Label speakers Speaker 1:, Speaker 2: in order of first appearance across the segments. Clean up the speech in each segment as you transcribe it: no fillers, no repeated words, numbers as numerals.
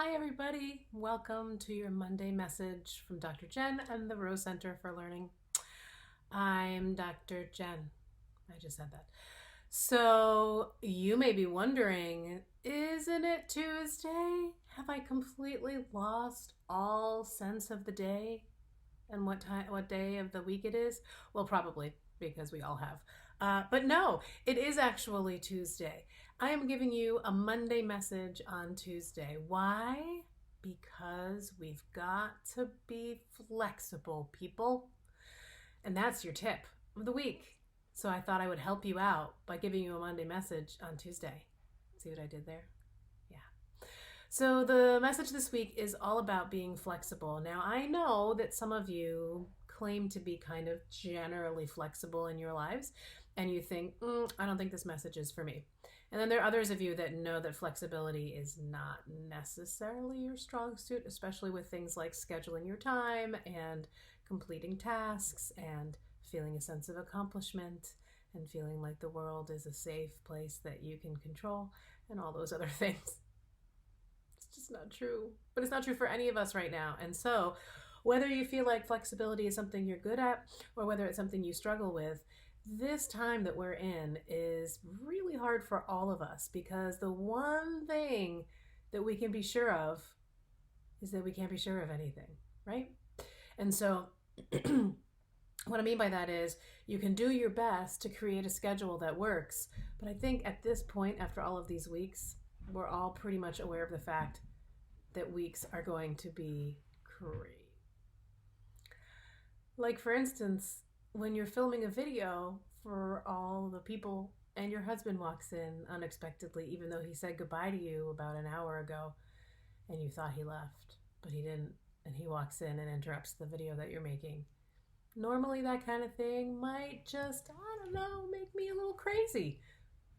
Speaker 1: Hi, everybody. Welcome to your Monday message from Dr. Jenn and the Rose Center for Learning. I'm Dr. Jenn. I just said that. So, you may be wondering, isn't it Tuesday? Have I completely lost all sense of the day and what day of the week it is? Well, probably because we all have. But no, it is actually Tuesday. I am giving you a Monday message on Tuesday. Why? Because we've got to be flexible, people. And that's your tip of the week. So I thought I would help you out by giving you a Monday message on Tuesday. See what I did there? Yeah. So the message this week is all about being flexible. Now, I know that some of you claim to be kind of generally flexible in your lives, and you think, I don't think this message is for me. And then there are others of you that know that flexibility is not necessarily your strong suit, especially with things like scheduling your time and completing tasks and feeling a sense of accomplishment and feeling like the world is a safe place that you can control and all those other things. It's just not true. But it's not true for any of us right now. And so, whether you feel like flexibility is something you're good at or whether it's something you struggle with, this time that we're in is really hard for all of us because the one thing that we can be sure of is that we can't be sure of anything, right? And so, what I mean by that is you can do your best to create a schedule that works, but I think at this point, after all of these weeks, we're all pretty much aware of the fact that weeks are going to be crazy. Like, for instance, when you're filming a video for all the people and your husband walks in unexpectedly, even though he said goodbye to you about an hour ago and you thought he left, but he didn't, and he walks in and interrupts the video that you're making. Normally, that kind of thing might just, I don't know, make me a little crazy.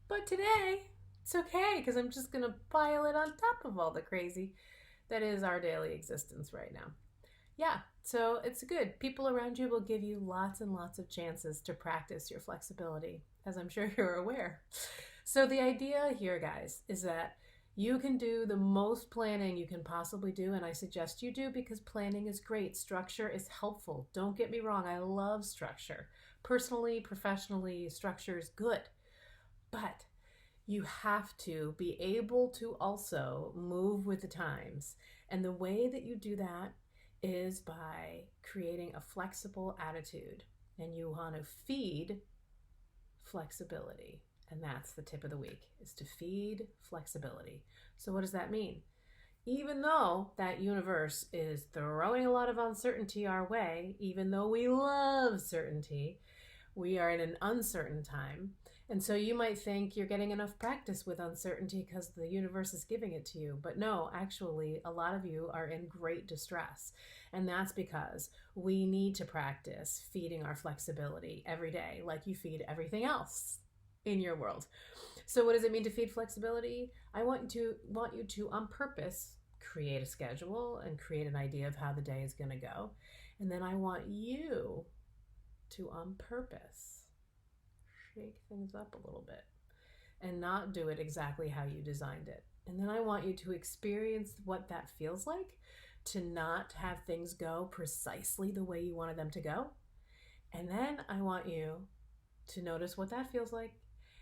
Speaker 1: But today, it's okay because I'm just going to pile it on top of all the crazy that is our daily existence right now. Yeah, so it's good. People around you will give you lots and lots of chances to practice your flexibility, as I'm sure you're aware. So the idea here, guys, is that you can do the most planning you can possibly do, and I suggest you do because planning is great. Structure is helpful. Don't get me wrong, I love structure. Personally, professionally, structure is good. But you have to be able to also move with the times. And the way that you do that is by creating a flexible attitude. And you want to feed flexibility. And that's the tip of the week, is to feed flexibility. So what does that mean? Even though that universe is throwing a lot of uncertainty our way, even though we love certainty, we are in an uncertain time. And so you might think you're getting enough practice with uncertainty because the universe is giving it to you. But no, actually, a lot of you are in great distress. And that's because we need to practice feeding our flexibility every day, like you feed everything else in your world. So what does it mean to feed flexibility? I want you to on purpose create a schedule and create an idea of how the day is going to go. And then I want you to on purpose shake things up a little bit and not do it exactly how you designed it. And then I want you to experience what that feels like to not have things go precisely the way you wanted them to go. And then I want you to notice what that feels like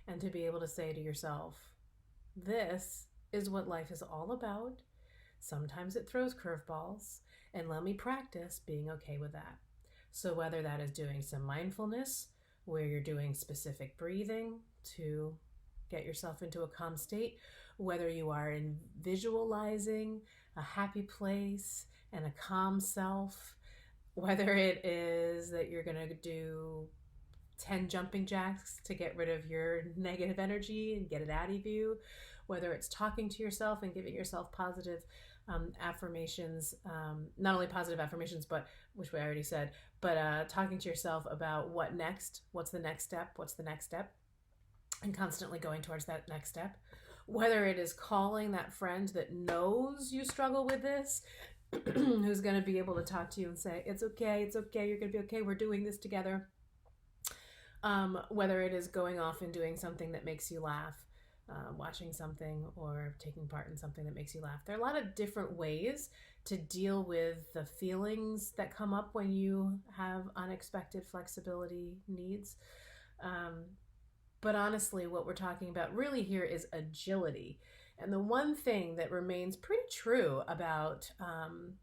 Speaker 1: and to be able to say to yourself, this is what life is all about. Sometimes it throws curveballs, and let me practice being okay with that. So whether that is doing some mindfulness, where you're doing specific breathing to get yourself into a calm state, whether you are in visualizing a happy place and a calm self, whether it is that you're going to do 10 jumping jacks to get rid of your negative energy and get it out of you, whether it's talking to yourself and giving yourself positive affirmations, not only positive affirmations, but which I already said, but talking to yourself about what next, what's the next step, and constantly going towards that next step. Whether it is calling that friend that knows you struggle with this, who's going to be able to talk to you and say, it's okay, you're going to be okay, we're doing this together. Whether it is going off and doing something that makes you laugh, watching something or taking part in something that makes you laugh. There are a lot of different ways to deal with the feelings that come up when you have unexpected flexibility needs. But honestly, what we're talking about really here is agility. And the one thing that remains pretty true about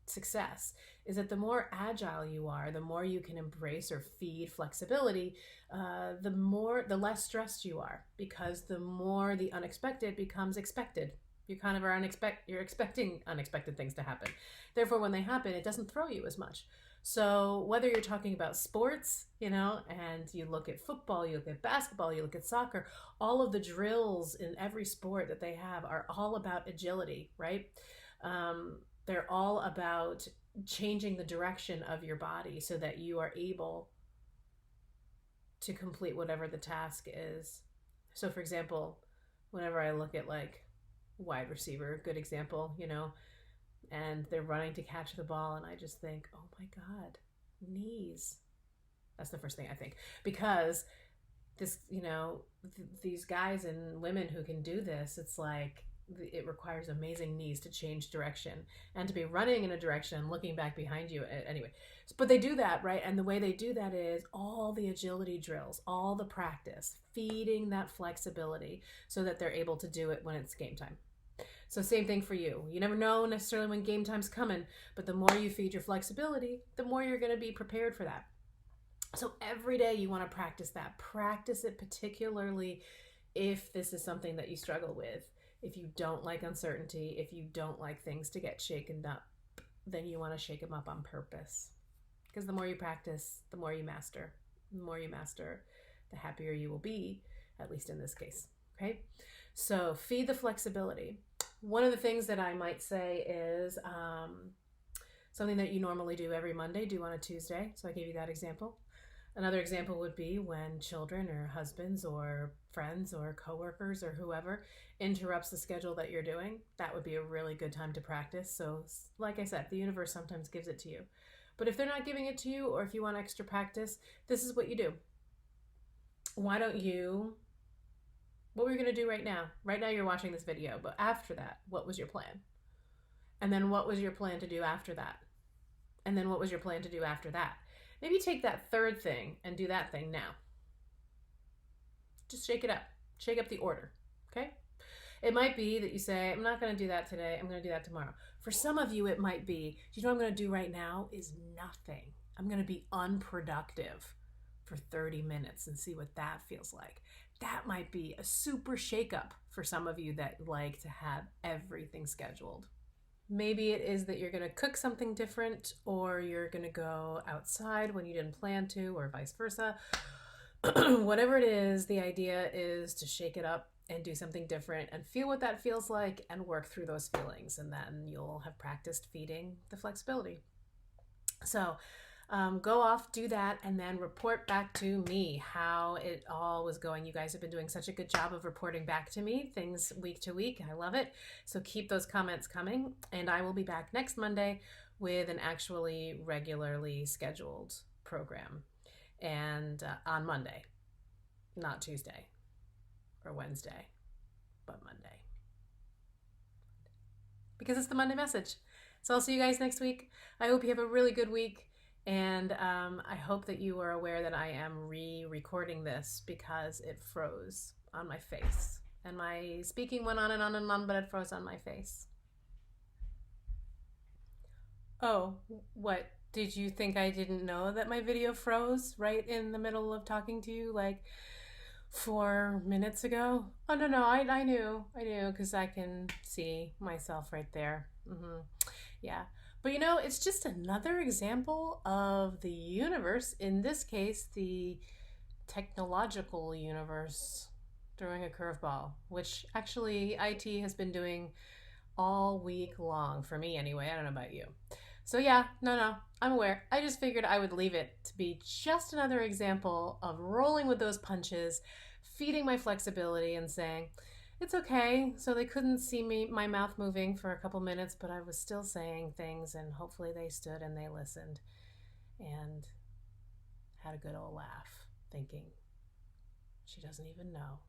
Speaker 1: success is that the more agile you are, the more you can embrace or feed flexibility, the less stressed you are, because the more the unexpected becomes expected. You kind of are you're expecting unexpected things to happen. Therefore, when they happen, it doesn't throw you as much. So whether you're talking about sports, and you look at football, you look at basketball, you look at soccer, all of the drills in every sport that they have are all about agility, right? They're all about changing the direction of your body so that you are able to complete whatever the task is. So for example, whenever I look at like wide receiver, good example, and they're running to catch the ball, and I just think, oh my God, knees. That's the first thing I think, because this, these guys and women who can do this, it's like it requires amazing knees to change direction and to be running in a direction, looking back behind you. Anyway, but they do that, right? And the way they do that is all the agility drills, all the practice, feeding that flexibility so that they're able to do it when it's game time. So same thing for you. You never know necessarily when game time's coming, but the more you feed your flexibility, the more you're going to be prepared for that. So every day you want to practice that. Practice it, particularly if this is something that you struggle with. If you don't like uncertainty, if you don't like things to get shaken up, then you want to shake them up on purpose. Because the more you practice, the more you master. The more you master, the happier you will be, at least in this case. Okay? So feed the flexibility. One of the things that I might say is something that you normally do every Monday, do on a Tuesday. So I gave you that example. Another example would be when children or husbands or friends or coworkers or whoever interrupts the schedule that you're doing. That would be a really good time to practice. So like I said, the universe sometimes gives it to you. But if they're not giving it to you, or if you want extra practice, this is what you do. Why don't you, what we're going to do right now you're watching this video, but after that, what was your plan? And then what was your plan to do after that? And then what was your plan to do after that? Maybe take that third thing and do that thing now. Just shake it up. Shake up the order, okay? It might be that you say, I'm not going to do that today. I'm going to do that tomorrow. For some of you, it might be, what I'm going to do right now is nothing. I'm going to be unproductive for 30 minutes and see what that feels like. That might be a super shake-up for some of you that like to have everything scheduled. Maybe it is that you're going to cook something different, or you're going to go outside when you didn't plan to, or vice versa. Whatever it is, the idea is to shake it up and do something different and feel what that feels like and work through those feelings. And then you'll have practiced feeding the flexibility. So go off, do that, and then report back to me how it all was going. You guys have been doing such a good job of reporting back to me things week to week. I love it. So keep those comments coming, and I will be back next Monday with an actually regularly scheduled program, and on Monday, not Tuesday or Wednesday, but Monday, because it's the Monday message. So I'll see you guys next week. I hope you have a really good week. And I hope that you are aware that I am re-recording this because it froze on my face. And my speaking went on and on and on, but it froze on my face. Oh, what? Did you think I didn't know that my video froze right in the middle of talking to you like 4 minutes ago? Oh, no, I knew, because I can see myself right there. Yeah. But it's just another example of the universe, in this case, the technological universe, throwing a curveball, which actually IT has been doing all week long, for me anyway. I don't know about you. So yeah, no, I'm aware. I just figured I would leave it to be just another example of rolling with those punches, feeding my flexibility and saying, it's okay. So they couldn't see my mouth moving for a couple minutes, but I was still saying things, and hopefully they stood and they listened and had a good old laugh, thinking, she doesn't even know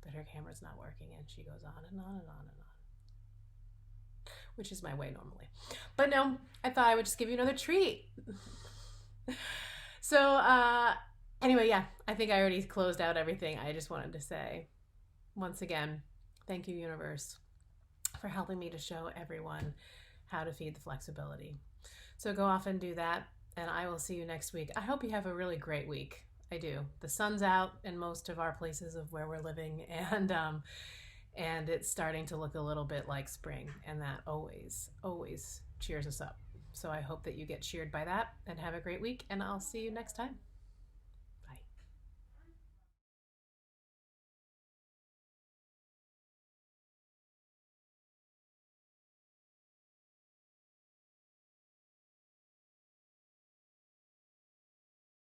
Speaker 1: but her camera's not working, and she goes on and on and on and on, which is my way normally. But no, I thought I would just give you another treat. So anyway, yeah, I think I already closed out everything. I just wanted to say, once again, thank you, universe, for helping me to show everyone how to feed the flexibility. So go off and do that, and I will see you next week. I hope you have a really great week. I do. The sun's out in most of our places of where we're living, and it's starting to look a little bit like spring, and that always cheers us up. So I hope that you get cheered by that, and have a great week, and I'll see you next time.